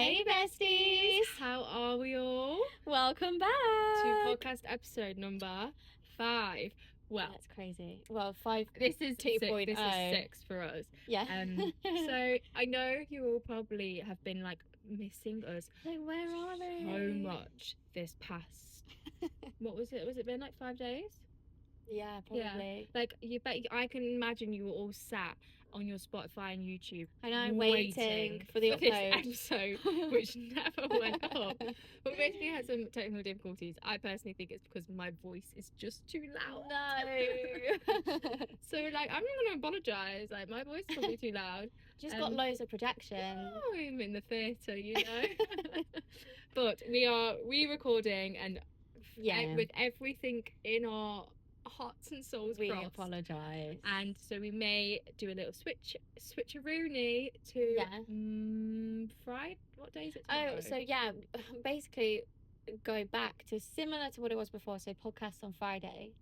Hey besties! How are we all? Welcome back To podcast episode number 5. Well, that's crazy. Well, 5. this is 2.0. This is 6 for us. Yeah. So I know you all probably have been like missing us Like, where are they? so much this past. What was it? Was it been like 5 days? Yeah, probably. Like I can imagine you were all sat on your Spotify and YouTube. I know, waiting for the this upload. episode, which never went up. But we basically had some technical difficulties. I personally think it's because my voice is just too loud. No. So like, I'm not gonna apologise. Like, my voice is probably too loud. Just got loads of projection. Oh, I'm in the theatre, you know. But we are re-recording, and with everything in our hearts and souls we crossed. apologise. And so we may do a little switcheroony to Friday. What day is it tomorrow? Oh, so yeah, basically go back to similar to what it was before. So podcasts on Friday.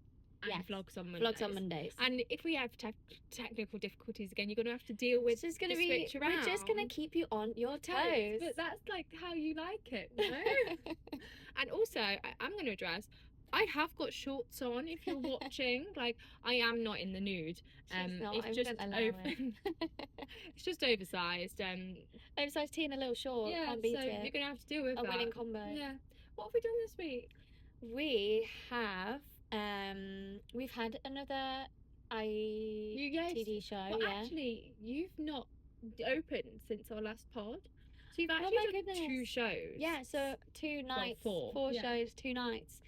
And vlogs on Mondays. Vlogs on Mondays. And if we have technical difficulties again, you're going to have to deal with We're just going to keep you on your toes. But that's like how you like it, no? And also, I'm going to address, I have got shorts on if you're watching. Like, I am not in the nude. It's just open. It's just oversized. Oversized tee and a little short. Yeah, can't beat so it. you're going to have to deal with a that. winning combo. Yeah. What have we done this week? We have we've had another ITD show. Well, yeah. Actually, you've not opened since our last pod. So you've actually done 2 shows. Yeah, so 2 nights, well, 4 shows, 2 nights.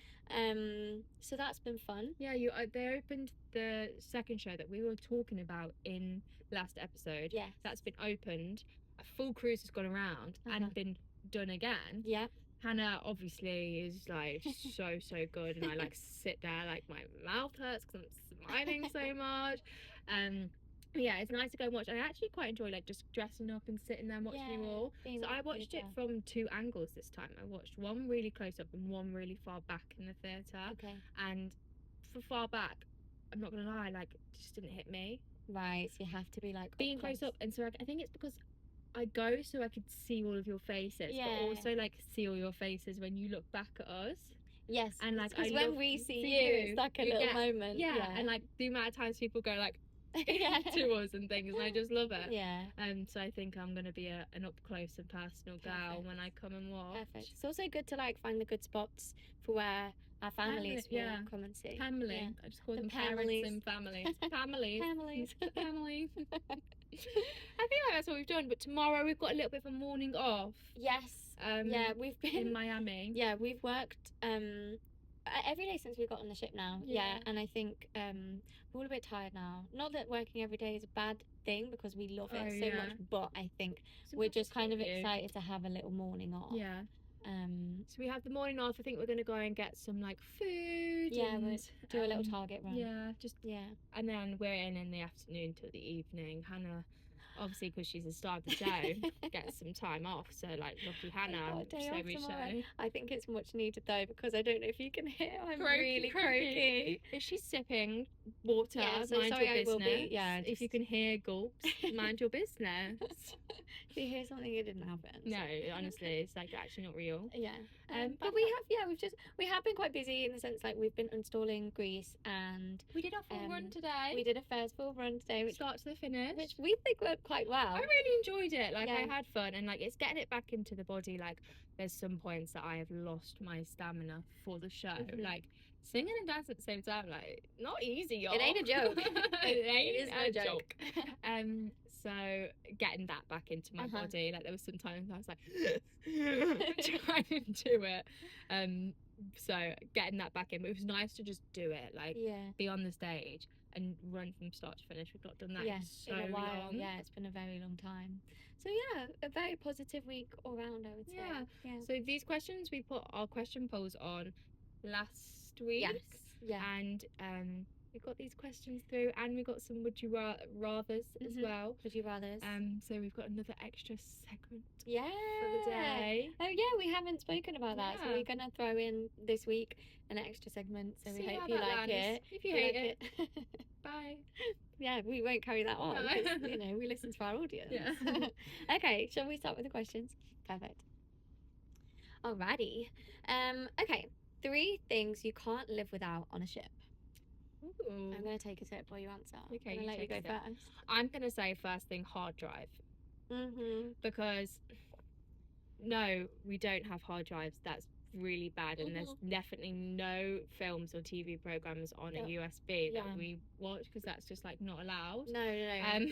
So that's been fun. Yeah, they opened the second show that we were talking about in last episode. Yeah. That's been opened. A full cruise has gone around and been done again. Yeah. Hannah obviously is like so good, and I like sit there like my mouth hurts because I'm smiling so much. Yeah, it's nice to go and watch. I actually quite enjoy like just dressing up and sitting there and watching you all. So I watched it from 2 angles this time. I watched one really close up and one really far back in the theatre. Okay. And for far back, I'm not gonna lie, like it just didn't hit me. Right, so you have to be like being close up, and so I think it's because I go so I could see all of your faces, but also like see all your faces when you look back at us. Yes, and like because when we see you, it's like a little moment. Yeah, and like the amount of times people go like to us and things, and I just love it. Yeah. So I think I'm gonna be an up close and personal gal when I come and watch. Perfect. It's also good to like find the good spots for where our families will come and see. Family. Yeah. I just call them parents and families. Families. Families. I feel like that's what we've done, but tomorrow we've got a little bit of a morning off. Yes. Yeah, we've been in Miami. Yeah, we've worked every day since we got on the ship now. Yeah, and I think we're all a bit tired now. Not that working every day is a bad thing, because we love it so much, but I think we're just kind of excited to have a little morning off. Yeah. So we have the morning off. I think we're gonna go and get some like food. Yeah, and we'll do a little Target run. Yeah, and then we're in the afternoon till the evening. Hannah, obviously, because she's the star of the show, gets some time off. So like, lucky Hannah. I think it's much needed though, because I don't know if you can hear. I'm really croaky. If she's sipping water, mind your business. If you can hear gulps, mind your business. If you hear something, it didn't happen. No, honestly, it's like actually not real. Yeah. But we have been quite busy in the sense like we've been installing grease, and we did our full run today. We did a first full run today, which start to the finish, which we think went quite well. I really enjoyed it. Like I had fun, and like it's getting it back into the body. Like there's some points that I have lost my stamina for the show. Like singing and dancing at the same time, like not easy, y'all. It ain't a joke. It is no joke. So getting that back into my body, like there was some times I was like trying to do it. So getting that back in, but it was nice to just do it, like be on the stage and run from start to finish. We've not done that in so a while. long. Yeah, it's been a very long time. So yeah, a very positive week all round, I would say. Yeah. So these questions, we put our question polls on last week. Yes. Yeah. And we got these questions through, and we got some would you rathers as well. Would you rather? So we've got another extra segment. Yeah. For the day. Oh yeah, we haven't spoken about that, so we're gonna throw in this week an extra segment. So we hope you like it. If you hate it, bye. Yeah, we won't carry that on because we listen to our audience. Yeah. Okay, shall we start with the questions? Perfect. Alrighty. Okay. 3 things you can't live without on a ship. Ooh. I'm gonna take a sip while you answer. Okay, I'm gonna let you go first. I'm gonna say first thing, hard drive. Because no, we don't have hard drives. That's really bad, and there's definitely no films or TV programs on a USB that we watch because that's just like not allowed. No.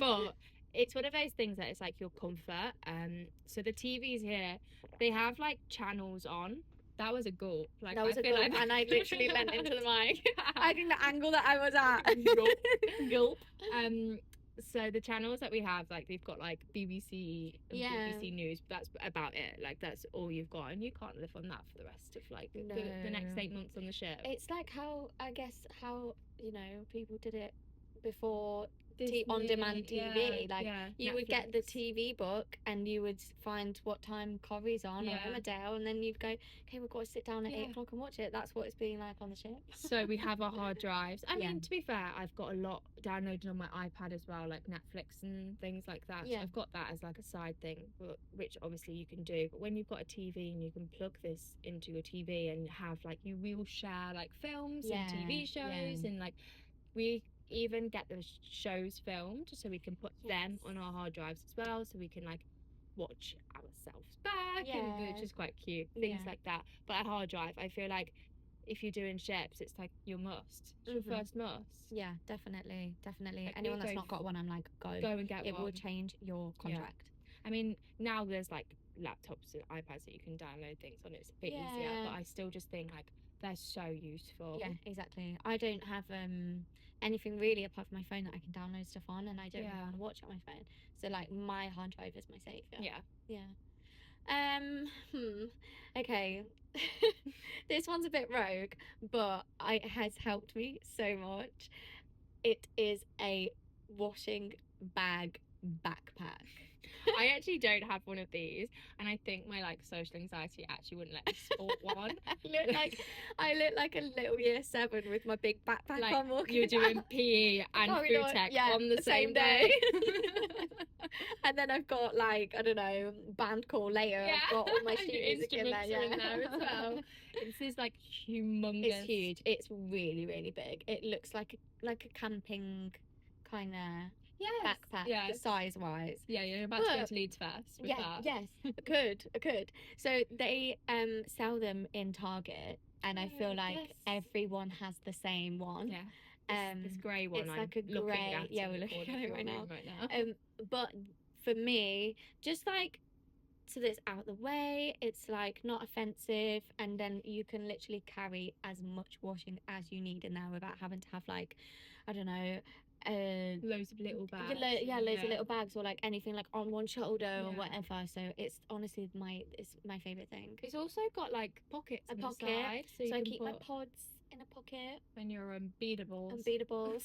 But it's one of those things that it's like your comfort. So the TVs here, they have like channels on. That was a gulp. Like, that was a gulp, and I literally leant into the mic. I think the angle that I was at. Gulp. So the channels that we have, like they've got like BBC and BBC News, but that's about it. Like that's all you've got, and you can't live on that for the rest of like the next 8 months on the ship. It's like how people did it before. On-demand TV, you Netflix. Would get the TV book and you would find what time Corrie's on or Emmerdale, and then you'd go, okay, we've got to sit down at 8 o'clock and watch it. That's what it's being like on the ship. So we have our hard drives. I mean, to be fair, I've got a lot downloaded on my iPad as well, like Netflix and things like that. So I've got that as like a side thing, which obviously you can do. But when you've got a TV and you can plug this into your TV and have like we will share like films and TV shows and like we even get the shows filmed so we can put them on our hard drives as well, so we can like watch ourselves back, and which is quite cute, things like that. But a hard drive, I feel like if you're doing ships, it's like your must. It's your first must. Yeah, definitely. Like, anyone that's not got one, I'm like, go and get one. It will change your contract. I mean, now there's like laptops and iPads that you can download things on. It's a bit easier, but I still just think like they're so useful. Yeah, exactly. I don't have anything really apart from my phone that I can download stuff on, and I don't really want to watch on my phone. So like my hard drive is my savior. Okay. This one's a bit rogue, but it has helped me so much. It is a washing bag backpack. I actually don't have one of these, and I think my like social anxiety actually wouldn't let me sport one. I look like a little year 7 with my big backpack on walking. You're doing PE and food tech on the same day. And then I've got like, I don't know, band call later. I've got all my sheet music in there. In there as well. This is like humongous. It's huge. It's really, really big. It looks like a camping kind of backpack, size wise. Yeah, you're about to go to Leeds first with that. Yes, I could. So they sell them in Target, and I feel like everyone has the same one. Yeah. This grey one. It's like a grey. Yeah, we're looking at it right now. But for me, just like so that it's out the way, it's like not offensive, and then you can literally carry as much washing as you need in there without having to have like, I don't know, loads of little bags. Loads of little bags, or like anything like on one shoulder or whatever. So it's honestly it's my favorite thing. It's also got like pockets on the side, so I keep my pods in a pocket. When you're unbeatables.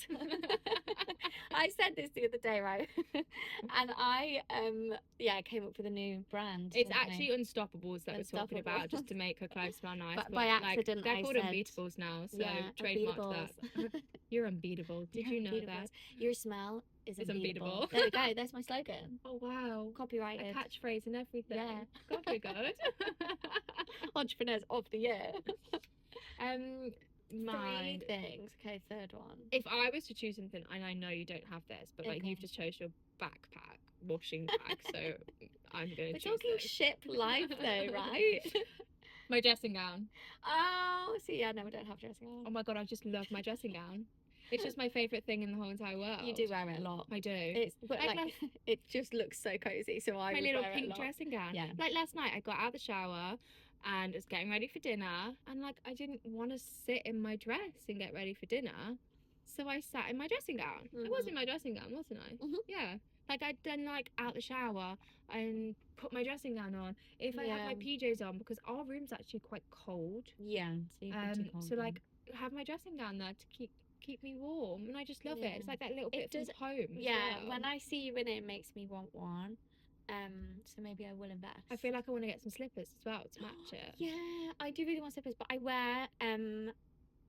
I said this the other day, right? And I came up with a new brand. It's actually Unstoppables that we're talking about, just to make her clothes smell nice. But by accident, they're called Unbeatables now, so trademark that. You're unbeatable. Did you know that? Your smell is unbeatable. unbeatable. There we go. That's my slogan. Oh wow! Copyrighted. A catchphrase and everything. Yeah. God, we're good. Entrepreneurs of the year. My 3 things. Okay, third one. If I was to choose something, and I know you don't have this, but like you've just chose your backpack washing bag, so I'm gonna choose. We're talking ship life though, right? My dressing gown. Oh, see, no, we don't have dressing gown. Oh my god, I just love my dressing gown. It's just my favourite thing in the whole entire world. You do wear it a lot. I do. But it just looks so cozy, so I my would little wear pink it a lot. dressing gown. Yeah. Like last night, I got out of the shower and was getting ready for dinner, and like I didn't want to sit in my dress and get ready for dinner, so I sat in my dressing gown. I was in my dressing gown, wasn't I? Yeah. Like I'd then like out the shower and put my dressing gown on. If I had my PJs on, because our room's actually quite cold. Yeah. So you so like have my dressing gown there to keep me warm, and I just love it. It's like that little It bit does- from home. Yeah, as well. when I see you in it, it makes me want one. So maybe I will invest. I feel like I want to get some slippers as well to match it. Yeah, I do really want slippers, but I wear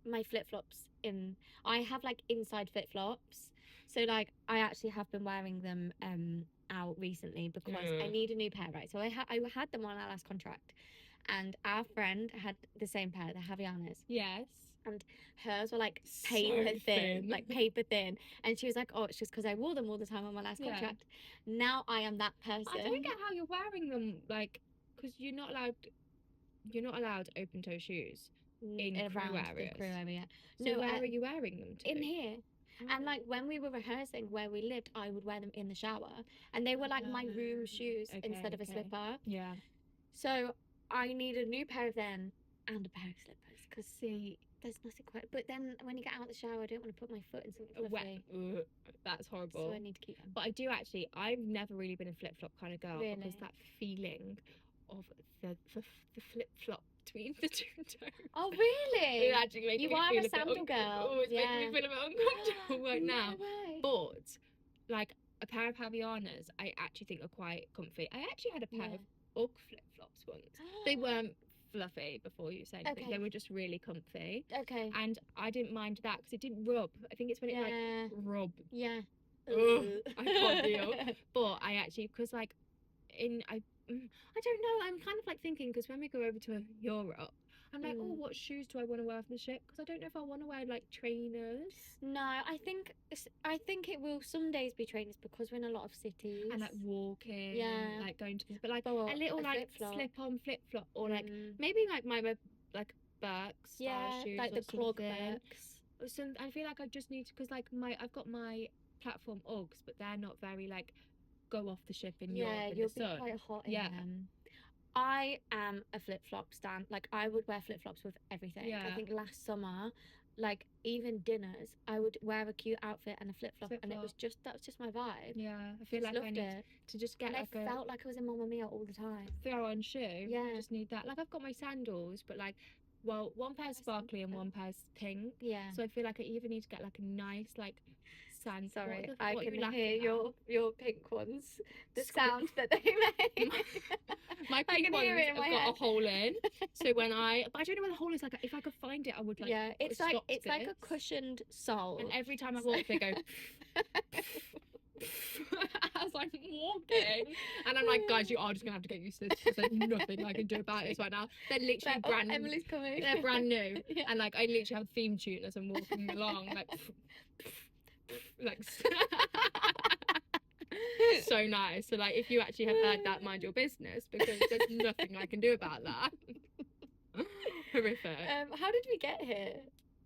my flip-flops in. I have like inside flip-flops, so like I actually have been wearing them out recently because I need a new pair, right? So I had them on our last contract, and our friend had the same pair, the Havaianas. Yes. And hers were like paper So thin, like paper thin. And she was like, "Oh, it's just because I wore them all the time on my last contract." Now I am that person. I don't get how you're wearing them, like, because you're not allowed open toe shoes in crew areas. The crew area. So where are you wearing them to? In here. And like when we were rehearsing where we lived, I would wear them in the shower, and they were like my room shoes instead of a slipper. Yeah. So I need a new pair of them and a pair of slippers, because see, there's nothing quite. But then when you get out of the shower, I don't want to put my foot in something fluffy. That's horrible. So I need to keep them. But I do actually. I've never really been a flip flop kind of girl, Really? because that feeling of the flip flop between the two toes. Oh really? It actually makes you me are feel a sandal girl. Oh, it's making me feel a bit uncomfortable right now. No way. But like a pair of Havaianas, I actually think are quite comfy. I actually had a pair of Ugg flip flops once. They weren't fluffy before you said anything. They were just really comfy. Okay. And I didn't mind that because it didn't rub. I think it's when it like rub. Yeah. Ugh, I can't deal. But I actually, because like I don't know. I'm kind of like thinking, because when we go over to Europe, I'm like, oh, what shoes do I want to wear for the ship? Because I don't know if I want to wear like trainers. No, I think it will some days be trainers because we're in a lot of cities And like walking, like going to this, but like a little like slip-on flip-flop, or like maybe like my like Birks style shoes, like the clog something. Birks. I feel like I just need to, because like I've got my platform Uggs, but they're not very like go off the ship in Europe in the sun. You'll be quite hot in them. I am a flip-flop stan. Like I would wear flip-flops with everything. I think last summer, like even dinners, I would wear a cute outfit and a flip-flop, and that was just my vibe. Yeah, I feel like I need to just get and I felt like I was in Mamma Mia all the time. Throw on shoe. Yeah. I just need that. Like I've got my sandals, but like, well, one pair's sparkly and one pair's pink. Yeah. So I feel like I either need to get like a nice like sand. Sorry, I can hear your pink ones. The sound that they make. My pink ones have got a hole in. So when but I don't know where the hole is. Like if I could find it, I would like. Yeah, it's like a cushioned sole. And every time I walk, they go. As I'm walking, and I'm like, guys, you are just gonna have to get used to this because there's nothing I can do about this right now. They're literally brand. Emily's coming. They're brand new, and like I literally have a theme tune as I'm walking along, like so nice. So like, if you actually have heard that, mind your business, because there's nothing I can do about that. Horrific. How did we get here?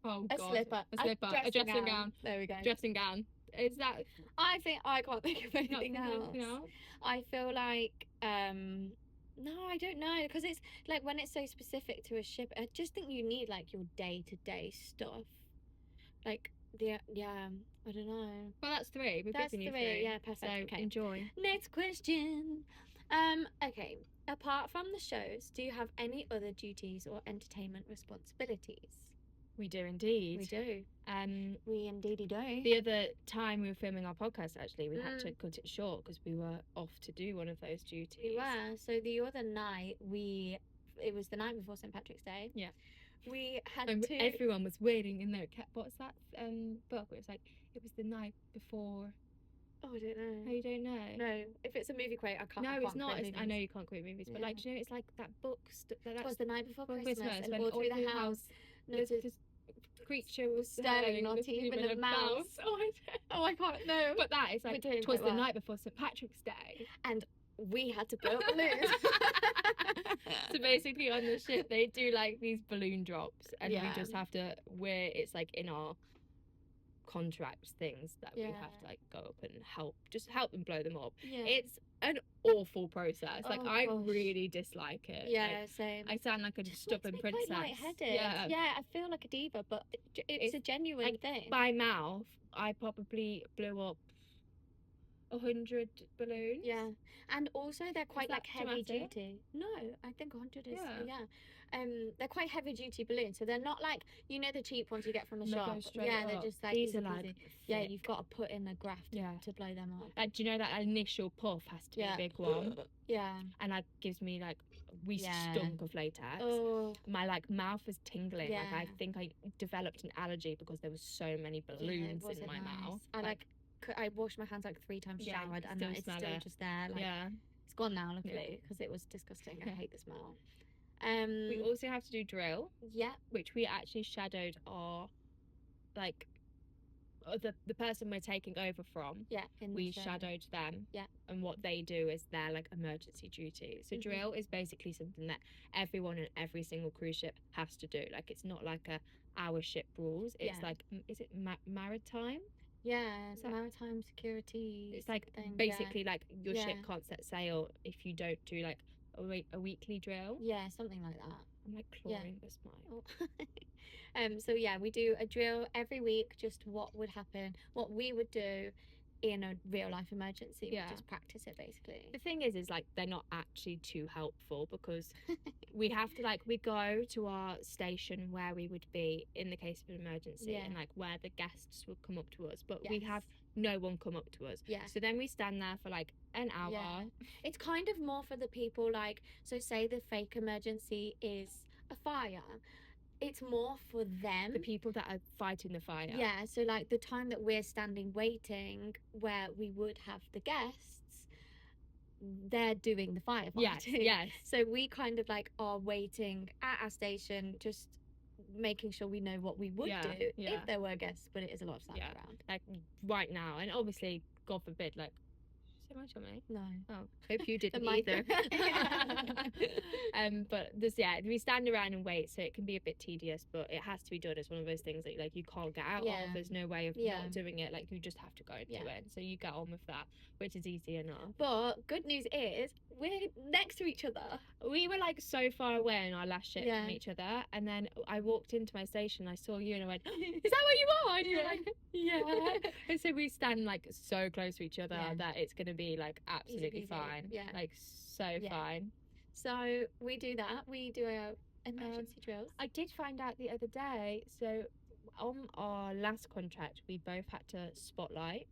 Oh God. A dressing gown. There we go. Dressing gown. Is that? I can't think of anything else. I feel like no, I don't know, because it's like when it's so specific to a ship, I just think you need like your day-to-day stuff, like I don't know. Well, that's three. That's three. Yeah, perfect. So okay. Enjoy. Next question. Okay. Apart from the shows, do you have any other duties or entertainment responsibilities? We do indeed. We do. We indeedy do. The other time we were filming our podcast, actually, we had to cut it short because we were off to do one of those duties. We were. So the other night, it was the night before St. Patrick's Day. Yeah. We had to. Everyone was waiting in their what's that book? It was like, it was the night before. Oh, I don't know. Oh, you don't know? No. If it's a movie quote, I can't. No, it's not. I know you can't quote movies, but like, do you know, it's like that book. That was the night before Christmas, and when all through the house. This creature was staring, not even a mouse. Oh, I can't know. But that is like, it was the night before St. Patrick's Day, and we had to blow up balloons. So basically, on the ship, they do like these balloon drops, and we just have to. It's like in our contract things that we have to like go up and help them blow them up. It's an awful process. Like I really dislike it. Same. I sound like a stubborn princess. Quite lightheaded. I feel like a diva, but it's a genuine thing. By mouth, I probably blew up 100 balloons. Yeah, and also they're quite that like heavy dramatic? duty. No, I think 100 is Yeah. they're quite heavy duty balloons, so they're not like, you know, the cheap ones you get from the And they go shop. straight Yeah, they're up. just like These easy are like peasy. Yeah, thick. you've got to put in a graft Yeah. to blow them up. Like, do you know that initial puff has to be a big one? Yeah. And that gives me like, we Yeah. stunk of latex. Oh, My like mouth was tingling. Like, I Yeah. think I developed an allergy because there was so many yeah, it balloons in wasn't my nice. mouth. I washed my hands like 3 times, Yeah, you showered, can and still it's smell still it. just there. Like, Yeah. it's gone now, luckily, because it was disgusting. I hate the smell. We also have to do drill, Yeah. which we actually shadowed our like the person we're taking over from. Yeah. We shadowed them. Yeah. And what they do is their like emergency duty. So drill is basically something that everyone on every single cruise ship has to do. Like, it's not like our ship rules. It's like, is it maritime? Yeah, it's maritime security. It's like thing, basically like your ship Yeah. can't set sail if you don't do like a weekly drill. Yeah, something like that. I'm like clawing this mic. So yeah, we do a drill every week, just what would happen, what we would do in a real life emergency. Yeah. We just practice it basically. The thing is like they're not actually too helpful because we have to like, we go to our station where we would be in the case of an emergency, and like where the guests would come up to us, but we have no one come up to us. Yeah. So then we stand there for like an hour. Yeah. It's kind of more for the people, like, so say the fake emergency is a fire. It's more for them. The people that are fighting the fire. Yeah, so like the time that we're standing waiting where we would have the guests, they're doing the firefighting. Yes. So we kind of like are waiting at our station, just making sure we know what we would do if there were guests, but it is a lot of standing around. Like right now, and obviously, God forbid, like, so much on me. No. Oh, hope you didn't either. But we stand around and wait, so it can be a bit tedious, but it has to be done. It's one of those things that like you can't get out of. There's no way of not doing it. Like, you just have to go and do it. So you get on with that, which is easy enough. But good news is we're next to each other. We were like so far away in our last ship from each other, and then I walked into my station, I saw you, and I went, "Is that where you are?" And you're like, "Yeah." And so we stand like so close to each other that it's gonna be like absolutely fine. Yeah, like so fine. So we do that. We do our emergency drills. I did find out the other day. So on our last contract, we both had to spotlight.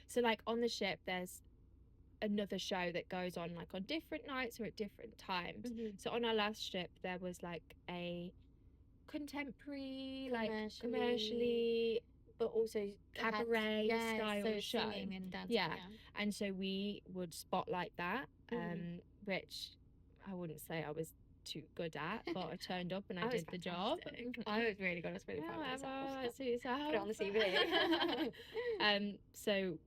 So like on the ship, there's another show that goes on like on different nights or at different times. So on our last ship, there was like a contemporary, like commercially, but also cabaret style show. Singing and dancing. And so we would spotlight that, which I wouldn't say I was too good at, but I turned up and I did the job. I was really good. I was really proud of myself. Put it on the CV. So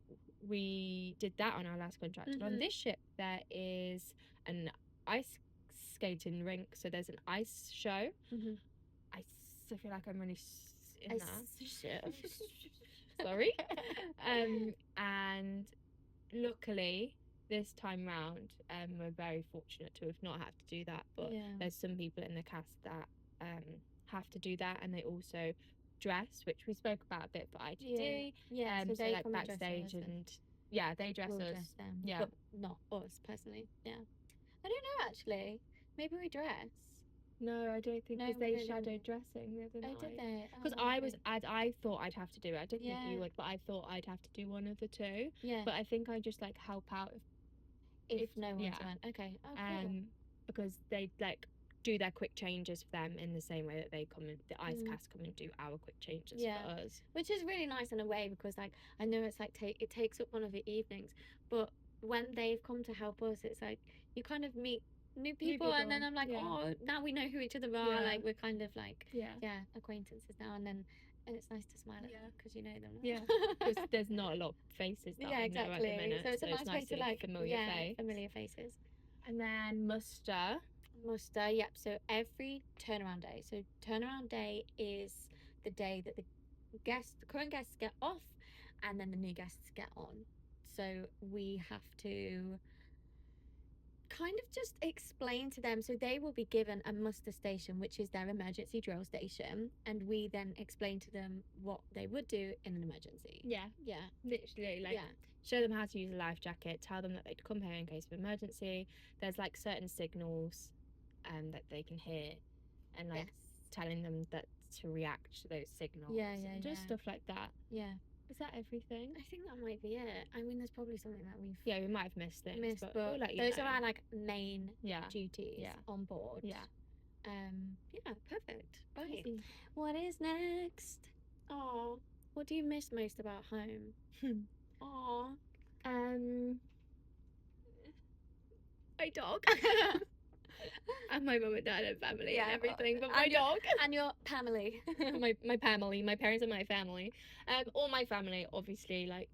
we did that on our last contract. And on this ship, there is an ice skating rink. So there's an ice show. I feel like I'm really in that. Sorry. And luckily, this time round, we're very fortunate to have not had to do that. But there's some people in the cast that have to do that, and they also dress, which we spoke about a bit for IGD. So they like backstage and they dress us. Dress them, but not us personally. I don't know actually. Maybe we dress. No, I don't think, because they shadowed dressing the other night. Oh, did they? Because I thought I'd have to do it. I didn't think you would, but I thought I'd have to do one of the two. But I think I just like help out if no one's around. Okay. Oh, cool. Because they like do their quick changes for them in the same way that they come in, the ice cast come and do our quick changes for us. Which is really nice in a way, because like I know it's like it takes up one of the evenings, but when they've come to help us, it's like you kind of meet new people, and then I'm like, oh, now we know who each other are. Like we're kind of like acquaintances now, and it's nice to smile at them because you know them. Because there's not a lot of faces that I know at the minute, so it's a nice way to like familiar faces. And then muster, so every turnaround day, so turnaround day is the day that the current guests get off, and then the new guests get on. So we have to kind of just explain to them. So they will be given a muster station, which is their emergency drill station, and we then explain to them what they would do in an emergency. Yeah, literally, like, show them how to use a life jacket, tell them that they'd come here in case of emergency. There's like certain signals that they can hear, and like telling them that to react to those signals. Just stuff like that. Is that everything? I think that might be it. I mean, there's probably something that we might have missed things, but we'll let you those know. are our like main duties on board. Perfect. Right. What is next? Oh, what do you miss most about home? Oh, my dog. And my mum and dad and family and everything, but my dog and your family. my family, my parents and my family, all my family, obviously. Like,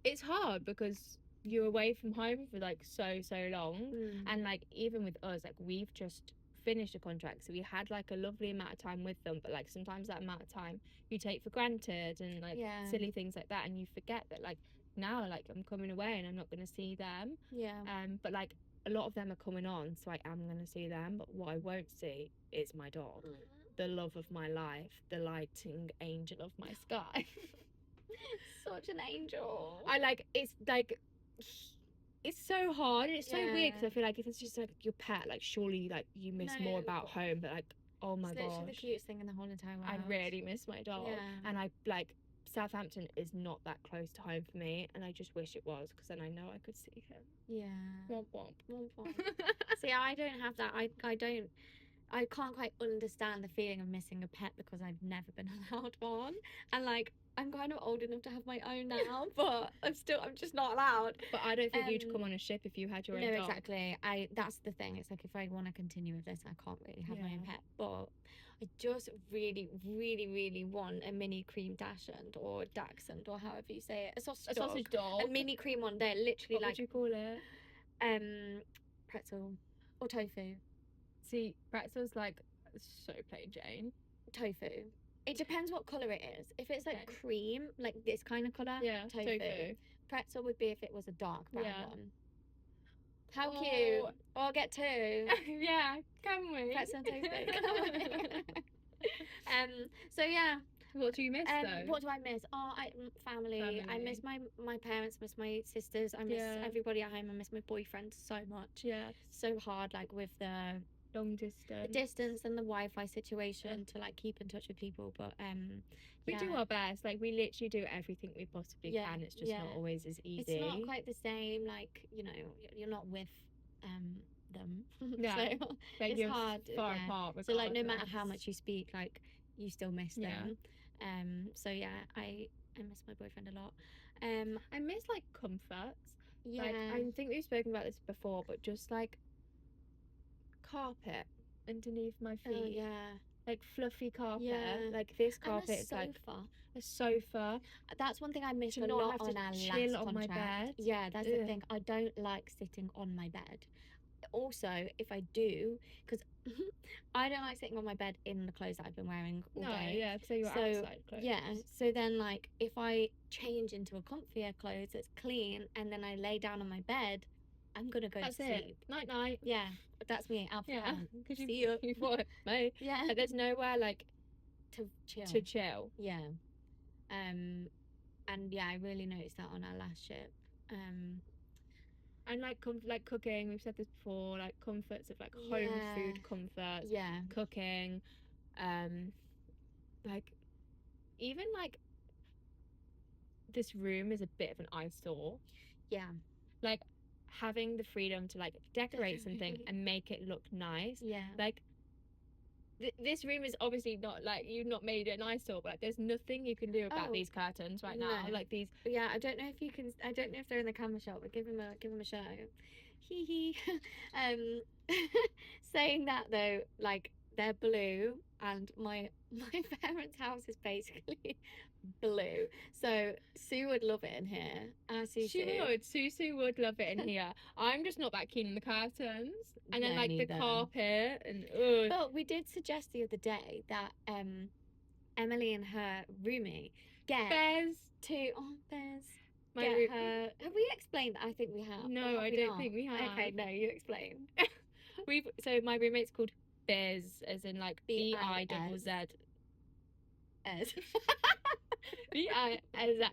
it's hard because you're away from home for like so long, and like even with us, like we've just finished a contract, so we had like a lovely amount of time with them, but like sometimes that amount of time you take for granted, and like silly things like that, and you forget that like now like I'm coming away and I'm not going to see them. But like a lot of them are coming on, so I am going to see them, but what I won't see is my dog, the love of my life, the lighting angel of my sky. Such an angel. It's so hard, and it's so weird because I feel like if it's just like your pet, like surely like you miss more about home, but like, oh my gosh, it's literally the cutest thing in the whole entire world. I really miss my dog, and I like Southampton is not that close to home for me, and I just wish it was, because then I know I could see him. Womp womp. Womp womp. See, I don't have that. I can't quite understand the feeling of missing a pet because I've never been allowed one, and like I'm kind of old enough to have my own now, but I'm just not allowed. But I don't think you'd come on a ship if you had your own dog. No, exactly. That's the thing. It's like if I want to continue with this, I can't really have my own pet. But I just really, really, really want a mini cream dachshund or dachshund or however you say it. A sausage dog. A mini cream one. They're literally what would you call it? Pretzel or tofu. See, pretzel's like so plain Jane. Tofu. It depends what colour it is. If it's like cream, like this kind of colour, tofu. Pretzel would be if it was a dark brown one. How cute. Oh, I'll get two. Yeah, can we? Pretzel and tofu. So yeah. What do you miss though? What do I miss? Oh, family. I miss my parents, miss my sisters, I miss everybody at home, I miss my boyfriend so much. So hard, like with the long distance and the Wi-Fi situation to like keep in touch with people, but we do our best. Like we literally do everything we possibly can. It's just not always as easy. It's not quite the same, like, you know, you're not with them. Yeah. So like it's you're hard, far apart. So like no matter how much you speak, like you still miss them. So yeah, I miss my boyfriend a lot. I miss like comforts. Like I think we've spoken about this before, but just like carpet underneath my feet. Like fluffy carpet. Like this carpet is like a sofa. That's one thing I miss a lot on our last contract. On my bed. Yeah, that's the thing. I don't like sitting on my bed. Also, if I do, because I don't like sitting on my bed in the clothes that I've been wearing all day. So you're outside clothes. Yeah, so then like if I change into a comfier clothes that's clean and then I lay down on my bed, I'm gonna go to sleep. Night night. Yeah, that's me. See you. Mate. Yeah. Like, there's nowhere like to chill. Yeah. And yeah, I really noticed that on our last ship. And like like cooking, we've said this before, like comforts of like home food comforts. Cooking, like even like this room is a bit of an eyesore. Like having the freedom to like decorate something and make it look nice. Like this room is obviously not like, you've not made it an eyesore, but like there's nothing you can do about these curtains right now. Like these. Yeah, I don't know if they're in the camera shot, but give them a show. Hee hee. Saying that though, like they're blue, and my parents' house is basically blue, so Sue would love it in here. She would. Susu would love it in here. I'm just not that keen on the curtains, and then like the carpet and. But we did suggest the other day that Emily and her roomie get Bez. Bez. get her. Have we explained? I think we have. No, I don't think we have. Okay, no, you explain. So my roommate's called Bizz, as in like B-I-Z-Z. Ez. B-I-Z-Z.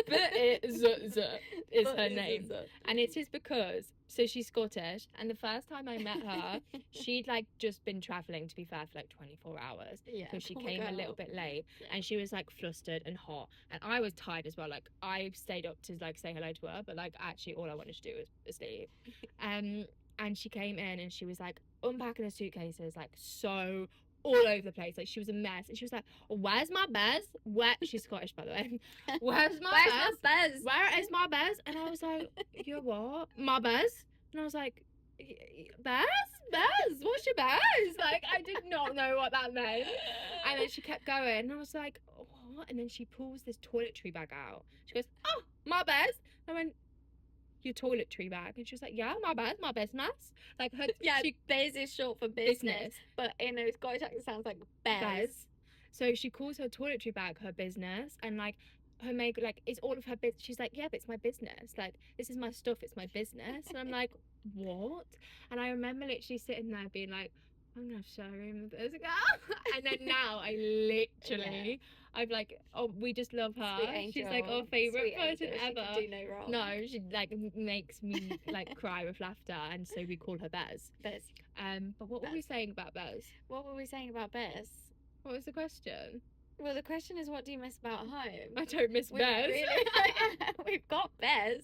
Bizz is her name. And it is because, so she's Scottish, and the first time I met her, she'd like just been travelling, to be fair, for like 24 hours. Yeah. So she came a little bit late, and she was like flustered and hot. And I was tired as well. Like I stayed up to like say hello to her, but like actually all I wanted to do was sleep. And she came in and she was like unpacking her suitcases, like so all over the place. Like she was a mess. And she was like, where's my bez? She's Scottish, by the way. Where's my bez? Where is my bez? And I was like, you're what? My bez? And I was like, bez? What's your bez? Like I did not know what that meant. And then she kept going and I was like, what? And then she pulls this toiletry bag out. She goes, oh, my bez. I went, your toiletry bag? And she was like, yeah, my business. Like her, biz is short for business, but in a Scottish accent sounds like bez. So she calls her toiletry bag her business, and like her make like it's all of her business. She's like, yeah, but it's my business. Like this is my stuff. It's my business. And I'm like, what? And I remember literally sitting there being like, I'm gonna have to share a room with this girl. And then now I literally, I've like, oh, we just love her. She's like our favourite person ever. She can do no wrong. No, she like makes me like cry with laughter, and so we call her Bez. Bez. But what were we saying about Bez? What were we saying about Bez? What was the question? Well, the question is, what do you miss about home? I don't miss Bez. We've got Bez.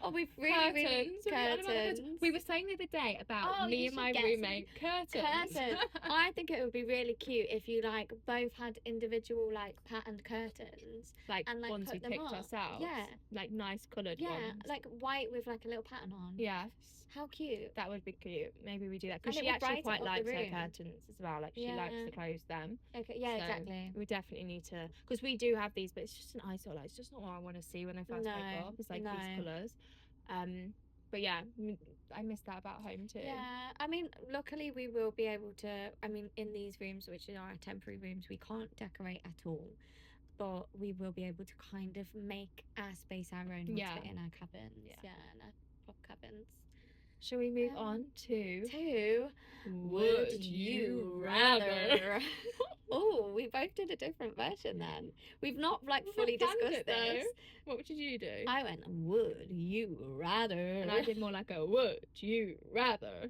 Oh, we've really curtains. We were saying the other day about me and my roommate curtains. I think it would be really cute if you like both had individual like patterned curtains, like and, like, ones we picked ourselves. Yeah, like nice coloured ones. Yeah, like white with like a little pattern on. Yes. How cute. That would be cute. Maybe we do that because she actually quite likes her curtains as well. Like she likes to close them. Okay. Yeah. So exactly. We definitely need to, because we do have these, but it's just an eyesore. Like, it's just not what I want to see when I first wake up. It's like these colours. But yeah, I miss that about home too. Yeah, I mean, luckily we will be able to. I mean, in these rooms, which are our temporary rooms, we can't decorate at all. But we will be able to kind of make our space our own in our cabins. Yeah, in our pop cabins. Shall we move on to Would You Rather? Oh, we both did a different version then. We've not like fully discussed this. What did you do? I went, would you rather? And I did more like a would you rather.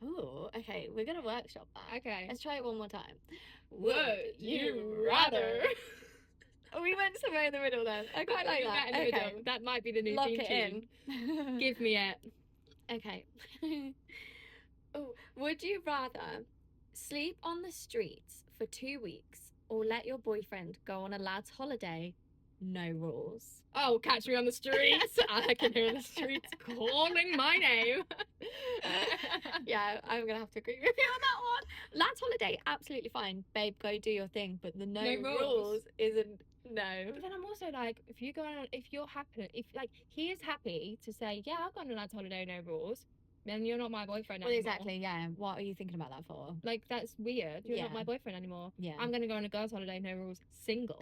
Oh, okay. We're going to workshop that. Okay. Let's try it one more time. Would you rather? We went somewhere in the middle then. I quite like that. Okay. That might be the new Lock theme it in. Give me it. Okay. Oh, would you rather sleep on the streets for 2 weeks or let your boyfriend go on a lad's holiday? No rules. Oh, catch me on the streets. I can hear the streets calling my name. Yeah, I'm going to have to agree with you on that one. Lad's holiday, absolutely fine. Babe, go do your thing. But the no rules isn't. No. But then I'm also like, if you're happy, if like he is happy to say, yeah, I'll go on a lad's holiday, no rules, then you're not my boyfriend anymore. Well, exactly, yeah. What are you thinking about that for? Like, that's weird. You're not my boyfriend anymore. Yeah. I'm going to go on a girl's holiday, no rules, single.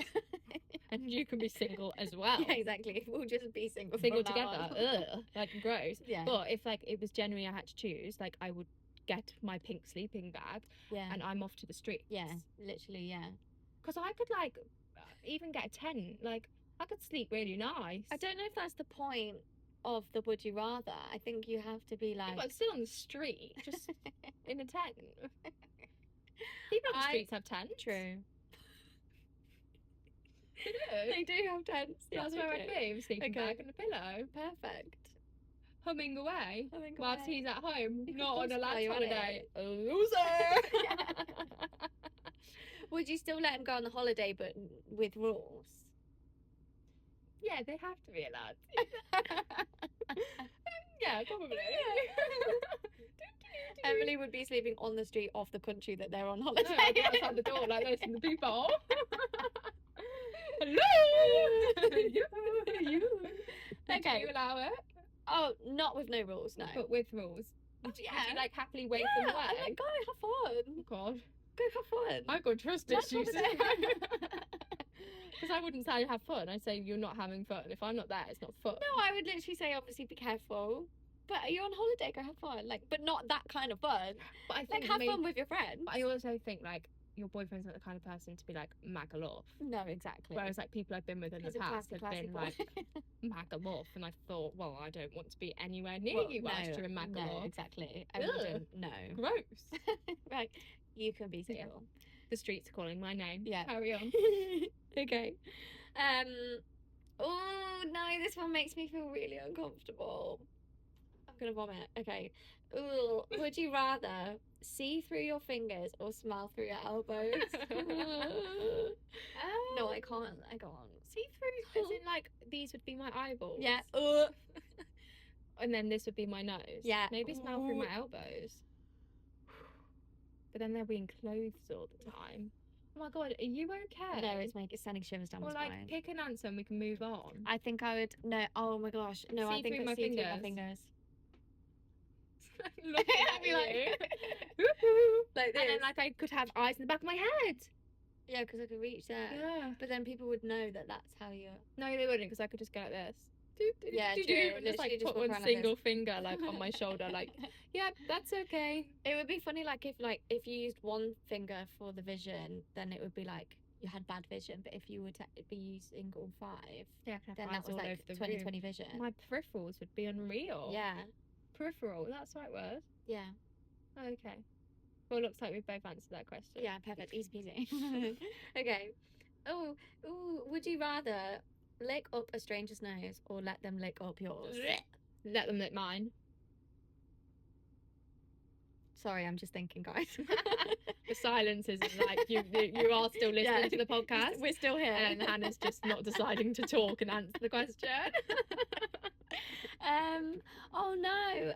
And you can be single as well. Yeah, exactly. We'll just be single together. Ugh, like, gross. Yeah. But if, like, it was genuinely I had to choose, like, I would get my pink sleeping bag and I'm off to the streets. Yeah, literally, yeah. Because I could, like, even get a tent. Like, I could sleep really nice. I don't know if that's the point of the would you rather. I think you have to be like... But still on the street, just in a tent. People on the streets have tents. True. They do have tents. That's where I'd be, with a sleeping bag and a pillow. Perfect. Humming away whilst he's at home, not on a lad's holiday. A loser! Would you still let him go on the holiday, but with rules? Yeah, they have to be allowed. Yeah, probably. Emily would be sleeping on the street of the country that they're on holiday. No, I'd be outside the door like this, and the people. Hello. you. Okay. Do you allow it? Oh, not with no rules, no. But with rules. Would you like happily wait them away? I'm like, go have fun. Oh God. Go have fun. I've got trust issues. Because I wouldn't say have fun. I'd say you're not having fun. If I'm not there, it's not fun. No, I would literally say obviously be careful. But you're on holiday, go have fun. Like, but not that kind of fun. But I think have fun with your friends. But I also think like your boyfriend's not the kind of person to be like maggle off. No, exactly. Whereas like people I've been with in the past have been like maggle off, and I thought, well, I don't want to be anywhere near you whilst you're in maggle off. No, exactly. I wouldn't. No. Gross. Right. You can be single. Yeah. The streets are calling my name. Yeah. Carry on. Okay. Oh no, this one makes me feel really uncomfortable. I'm gonna vomit. Okay. Ooh, would you rather see through your fingers or smell through your elbows? No, I can't. I can't. See through, as in like these would be my eyeballs. Yeah. And then this would be my nose. Yeah. Maybe smell through my elbows. But then they'll be in clothes all the time. Oh my god, are you okay? No, it's sending shivers down my spine. Or like pick an answer and we can move on. I think I would. No. Oh my gosh. No, I think I'd see through my fingers. Look at me like this. And then like I could have eyes in the back of my head. Yeah, because I could reach there. Yeah. But then people would know that that's how you. No, they wouldn't, because I could just go like this. Yeah, and just like put one single finger like on my shoulder, like, yeah, that's okay. It would be funny like if you used one finger for the vision, then it would be like you had bad vision. But if you were to be using all five, yeah, then that was like 20/20 vision. My peripherals would be unreal. Yeah. Peripheral, that's the right word. Yeah. Okay. Well, it looks like we've both answered that question. Yeah, perfect. Easy peasy. Okay. Oh, would you rather lick up a stranger's nose or let them lick up yours? Let them lick mine. Sorry, I'm just thinking, guys. The silence is like you are still listening to the podcast. We're still here. And Hannah's just not deciding to talk and answer the question. Oh no.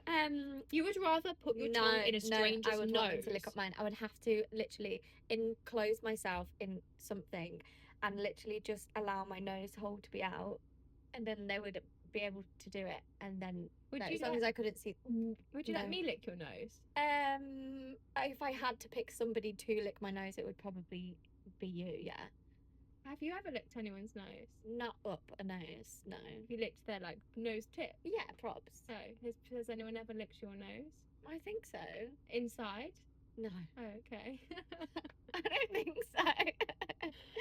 You would rather put your tongue in a stranger's nose? I would want them to lick up mine. I would have to literally enclose myself in something and literally just allow my nose hole to be out, and then they would be able to do it. And then as long as I couldn't see. Would you let me lick your nose? If I had to pick somebody to lick my nose, it would probably be you. Yeah. Have you ever licked anyone's nose? Not up a nose, no. You licked their like nose tip? Yeah, props. Oh, has anyone ever licked your nose? I think so. Inside? No. Oh, okay. I don't think so.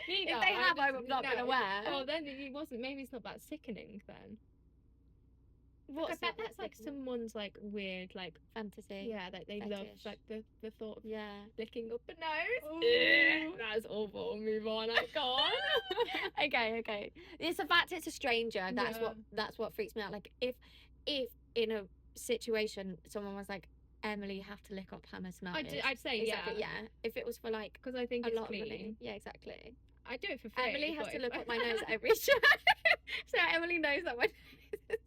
Neither. If they have, I've not been aware. Oh, then it wasn't. Maybe it's not that sickening then. What? I bet that's like someone's like weird like fantasy. Yeah, like they love like the thought of licking up a nose. That's awful. Move on. I can't. Okay. It's the fact it's a stranger. That's what freaks me out. Like if in a situation someone was like, Emily, you have to lick up Hannah's nose. I'd say exactly, yeah. If it was for like, because I think a it's lot clean. Of money. Yeah, exactly. I do it for free. Emily has to look up my nose every time, so Emily knows that my nose is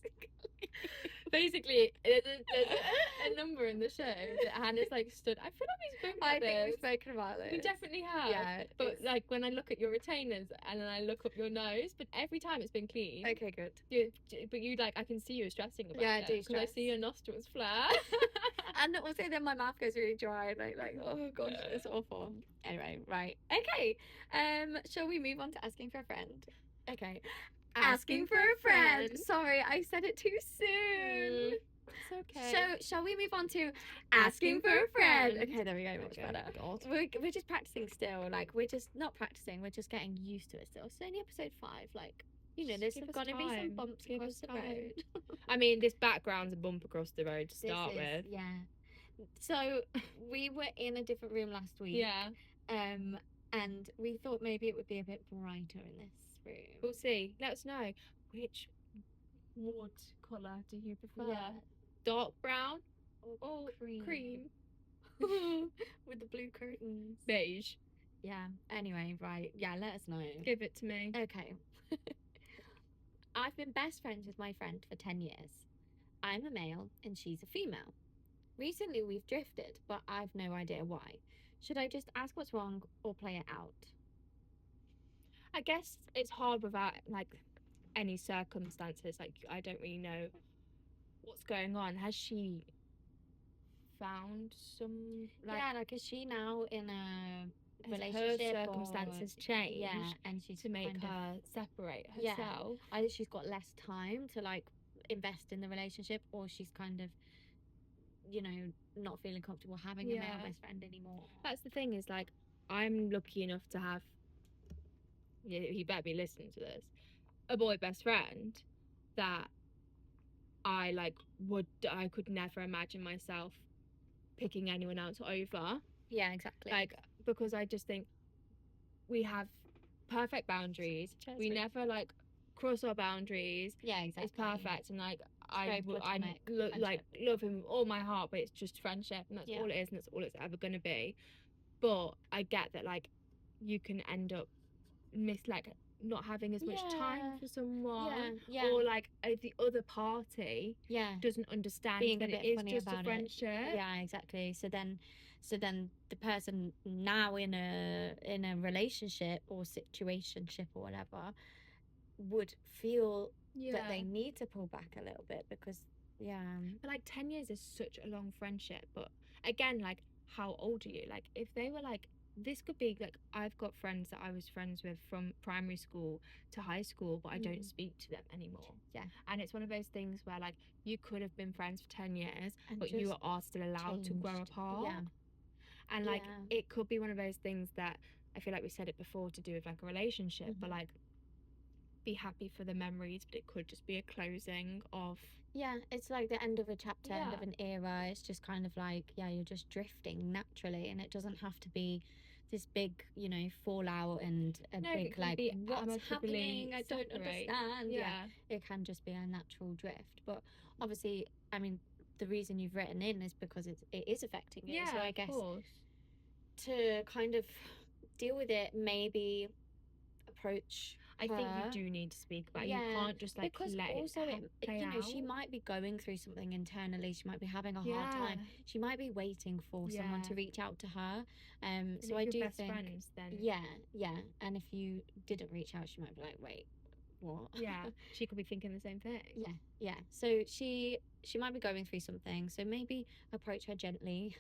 basically there's a number in the show that Hannah's like stood. I feel like we've spoken about this. I think we've spoken about this. We definitely have. Yeah. But like when I look at your retainers and then I look up your nose, but every time it's been clean. Okay, good. But you like I can see you stressing about it. Yeah, I do. Because I see your nostrils flare. And also then my mouth goes really dry and like oh gosh, it's awful. Anyway, right. Okay. Shall we move on to asking for a friend? Okay. Asking for a friend. Sorry, I said it too soon. It's okay. Shall we move on to asking for a friend? Okay, there we go. Much better. God. We're just practicing still. Like we're just not practicing. We're just getting used to it still. So only episode 5. Like there's going to be some bumps across the road. I mean, this background's a bump across the road to start with. Yeah. So we were in a different room last week. Yeah. And we thought maybe it would be a bit brighter in this room. We'll see. Let us know. Which wood colour do you prefer? Yeah. Dark brown or cream? With the blue curtains. Beige. Yeah. Anyway, right. Yeah, let us know. Give it to me. Okay. I've been best friends with my friend for 10 years. I'm a male and she's a female. Recently we've drifted, but I've no idea why. Should I just ask what's wrong or play it out? I guess it's hard without like any circumstances. Like I don't really know what's going on. Has she found some like is she now in a relationship, her circumstances changed, and she's to make kind of, her separate herself. either she's got less time to like invest in the relationship, or she's kind of, you know, not feeling comfortable having a male best friend anymore. That's the thing, is like, I'm lucky enough to have, he better be listening to this, a boy best friend that I could never imagine myself picking anyone else over. Yeah, exactly. Like, because I just think we have perfect boundaries. We never like cross our boundaries. Yeah, exactly. It's perfect, and like I platonic love him with all my heart, but it's just friendship, and that's all it is, and that's all it's ever gonna be. But I get that like you can end up not having as much time for someone, or like the other party doesn't understand being that a bit it is funny just about a friendship. Yeah, exactly. So then the person now in a relationship or situationship or whatever would feel that they need to pull back a little bit, because but like 10 years is such a long friendship. But again, like, how old are you? Like, if they were like, this could be like, I've got friends that I was friends with from primary school to high school, but I don't speak to them anymore. Yeah. And it's one of those things where like you could have been friends for 10 years, And but you are still allowed to grow apart. And like it could be one of those things that I feel like we said it before, to do with like a relationship, but like, be happy for the memories, but it could just be a closing of, it's like the end of a chapter, end of an era. It's just kind of like, you're just drifting naturally, and it doesn't have to be this big, you know, fallout and a big like, what's happening, I don't understand. It can just be a natural drift. But obviously, I mean, the reason you've written in is because it is affecting you. So I guess to kind of deal with it, maybe approach I think you do need to speak about it. You can't just like because let also it play out. she might be going through something internally. She might be having a hard time. She might be waiting for someone to reach out to her. So I do think friends, then and if you didn't reach out, she might be like, wait, what? She could be thinking the same thing. So she might be going through something, so maybe approach her gently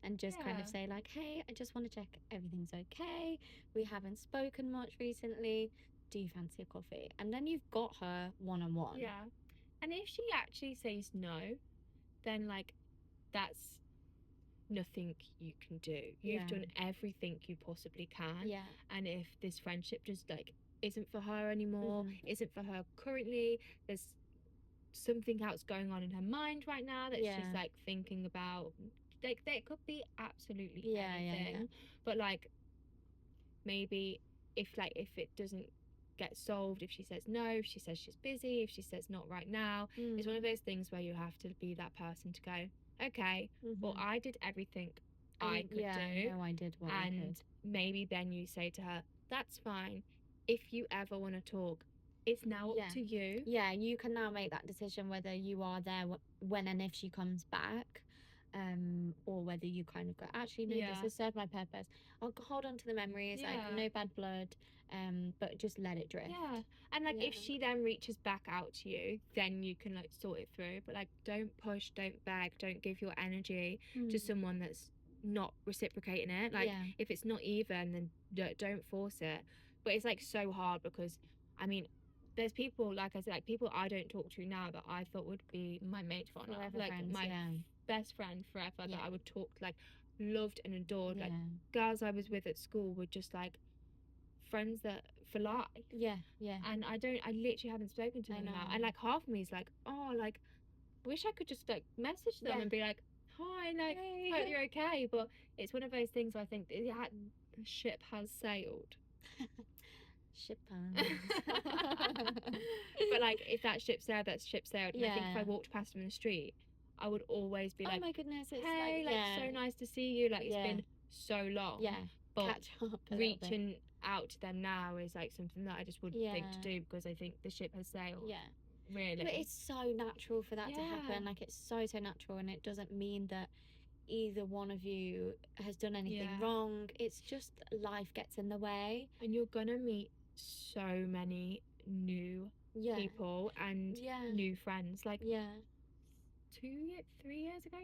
and just kind of say like, hey, I just want to check everything's okay, we haven't spoken much recently, do you fancy a coffee? And then you've got her one-on-one. And if she actually says no, then like, that's nothing you can do. You've done everything you possibly can. And if this friendship just like isn't for her anymore, isn't for her currently, there's something else going on in her mind right now that she's like thinking about, like, there could be absolutely anything. But like, maybe if it doesn't get solved, if she says no, if she says she's busy, if she says not right now, it's one of those things where you have to be that person to go, okay, well, I did everything I could do. I did what I could. Maybe then you say to her, that's fine, if you ever want to talk, it's now up to you. You can now make that decision whether you are there when and if she comes back, or whether you kind of go, actually no, this has served my purpose, I'll hold on to the memories, like no bad blood, but just let it drift. And like, if she then reaches back out to you, then you can like sort it through. But like, don't push, don't beg, don't give your energy to someone that's not reciprocating it. Like, if it's not even, then don't force it. But it's like so hard, because I mean, there's people, like I said, like people I don't talk to now that I thought would be my mate for life, like friends, my best friend forever, that I would talk, like, loved and adored, like girls I was with at school were just like friends that for life. And I literally haven't spoken to them now, and like half of me is like, oh, like, wish I could just like message them and be like, hi, like, hope you're okay. But it's one of those things where I think the ship has sailed. Ship But like, if that ship's there, that ship sailed. And I think if I walked past them in the street, I would always be like, oh my goodness, it's hey, like so nice to see you, like it's been so long. But catch up reaching out to them now is like something that I just wouldn't think to do, because I think the ship has sailed. Really. But it's so natural for that to happen. Like, it's so natural, and it doesn't mean that either one of you has done anything wrong. It's just life gets in the way, and you're gonna meet so many new people and new friends. Like 2 years ago,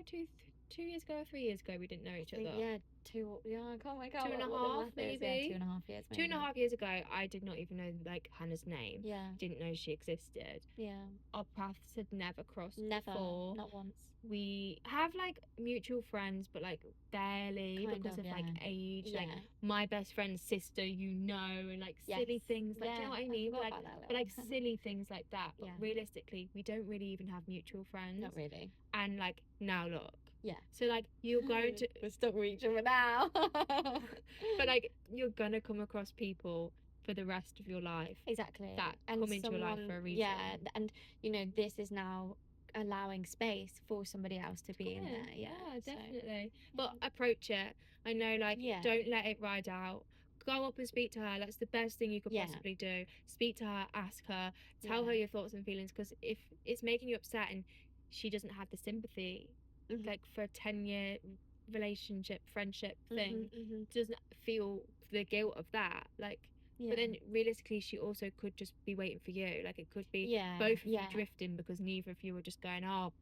3 years ago, we didn't know each other. Oh my god, 2.5 maybe. 2.5 years maybe. 2.5 years ago, I did not even know like Hannah's name. Yeah. Didn't know she existed. Yeah. Our paths had never crossed Never. before. Not once. We have like mutual friends, but like barely because of like age. Yeah. Like my best friend's sister, and like silly things. Like, do you know what I mean? Like silly things like that. But realistically, we don't really even have mutual friends. Not really. And like now look. Yeah. So like you're going to we're stuck with each other now. but like you're gonna come across people for the rest of your life. Exactly. That come into your life for a reason. Yeah, and this is now allowing space for somebody else to be in there. Yeah, definitely. But approach it. I know, like, don't let it ride out. Go up and speak to her. That's the best thing you could possibly do. Speak to her, ask her, tell her your thoughts and feelings, because if it's making you upset and she doesn't have the sympathy, like for a 10-year relationship, friendship thing, doesn't feel the guilt of that, like. But then realistically she also could just be waiting for you. Like it could be both of you drifting because neither of you are just going, oh,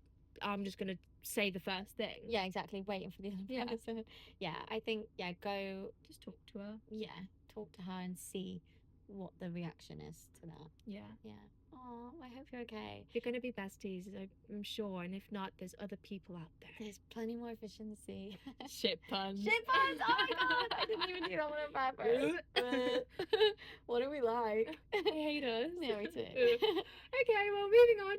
I'm just gonna say the first thing. Yeah, exactly. Waiting for the other person. Yeah, I think go just talk to her. Yeah, talk to her and see what the reaction is to that. Yeah. Oh, I hope you're okay. You're gonna be besties, I'm sure, and if not, there's other people out there. There's plenty more efficiency. Shit puns. Shit puns. Oh my god, I didn't even do that one on purpose. What do we like? I hate us. Yeah, we do. Okay, well, moving on.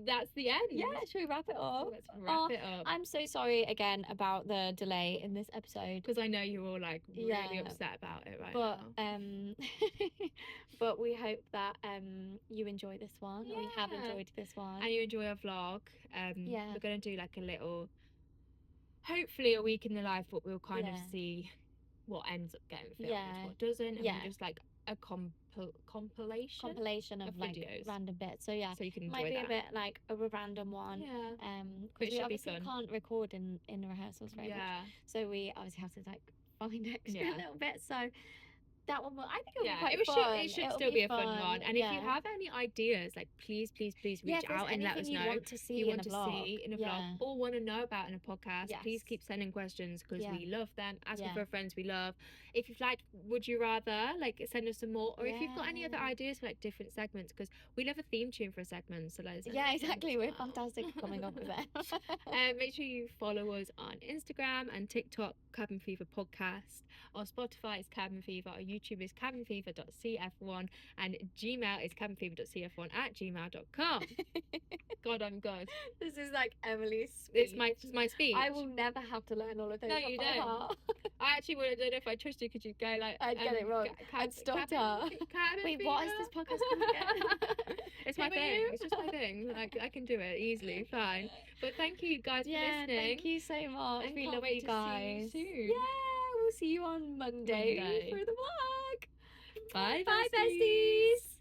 That's the end. Yeah, should we wrap it up? Let's wrap it up. I'm so sorry again about the delay in this episode, because I know you're all like really upset about it now. But we hope that you enjoy this one. We have enjoyed this one, and you enjoy our vlog. We're gonna do like a little, hopefully a week in the life, but we'll kind of see what ends up getting filmed, what doesn't, and we'll just like a compilation of like videos, random bits. So so you can enjoy might be a bit like a random one. But we obviously can't record in the rehearsals very much, so we obviously have to like find extra little bits. So that one, I think it'll be quite fun. It should still be a fun one. And if you have any ideas, like please reach out and let us know. You want to see in a vlog, or want to know about in a podcast, please keep sending questions, because we love them. Asking for friends, we love. If you've liked Would You Rather, like send us some more, or if you've got any other ideas for like different segments, because we love a theme tune for a segment, so let's exactly, we're fantastic at coming up with it. Make sure you follow us on Instagram and TikTok, Cabin Fever Podcast. Our Spotify is Cabin Fever, our YouTube is cabinfever.cf1, and Gmail is cabinfever.cf1@gmail.com. God, I'm good. This is like Emily's speech. It's my speech. I will never have to learn all of those. No, you don't. I actually would have done it if I trusted you, because you'd go like, I'd get it wrong. I'd stutter. Wait, what is this podcast called again? It's my thing. It's just my thing. Like, I can do it easily, fine. But thank you guys for listening. Thank you so much. We love you guys. See you soon. We'll see you on Monday for the vlog. Bye besties.